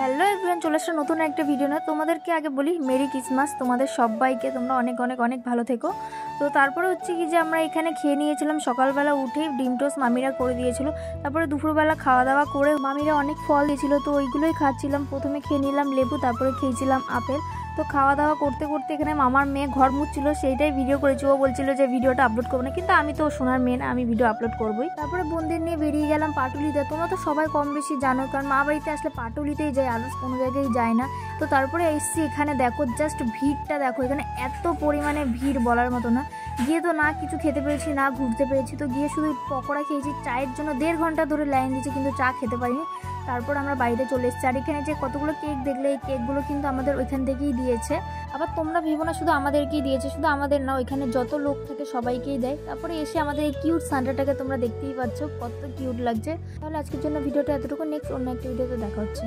Hello everyone, চলে আসছে নতুন একটা ভিডিও না। তোমাদেরকে আগে বলি মেরি ক্রিসমাস, তোমাদের সবাইকে, তোমরা অনেক অনেক অনেক ভালো থেকো। তো তারপরে হচ্ছে কি যে আমরা এখানে খেয়ে নিয়েছিলাম সকালবেলা উঠে ডিম টোস্ট মামিরা করে দিয়েছিল। তারপরে দুপুরবেলা খাওয়া দাওয়া করে মামিরা অনেক ফল দিয়েছিল, তো ওইগুলোই খাচ্ছিলাম। প্রথমে খেয়ে নিলাম লেবু, তারপরে খেয়েছিলাম আপেল। তো খাওয়া দাওয়া করতে করতে এখানে মামার মেয়ে ঘর মুছছিল, সেইটাই ভিডিও করেছি। ও বলছিল যে ভিডিওটা আপলোড করবো না, কিন্তু আমি তো সোনার মেয়ে না, আমি ভিডিও আপলোড করবোই। তারপরে বোনদের নিয়ে বেরিয়ে গেলাম পাটুলিতে। তোমরা তো সবাই কম বেশি জানো, কারণ মা বাড়িতে আসলে পাটুলিতেই যাই, আদার্স কোনো জায়গায় যায় না। তো তারপরে এসছি এখানে, দেখো জাস্ট ভিড়টা দেখো, এখানে এত পরিমাণে ভিড় বলার মতো না। গিয়ে তো না কিছু খেতে পেরেছি না ঘুরতে পেরেছি, তো গিয়ে শুধু পকোড়া খেয়েছি। চায়ের জন্য 1.5 ঘন্টা ধরে লাইন দিয়েছি, কিন্তু চা খেতে পারিনি। তারপর আমরা বাইরে চলে এসেছি। আর এখানে যে কতগুলো কেক দেখলে, এই কেকগুলো কিন্তু আমাদের ওইখান থেকেই দিয়েছে। আবার তোমরা ভেবো না শুধু আমাদেরকেই দিয়েছে, শুধু আমাদের না, ওইখানে যত লোক থাকে সবাইকেই দেয়। তারপরে এসে আমাদের এই কিউট সান্টাটাকে তোমরা দেখতেই পাচ্ছ, কত কিউট লাগছে। তাহলে আজকের জন্য ভিডিওটা এতটুকু, নেক্সট অন্য একটা ভিডিওতে দেখা হচ্ছে।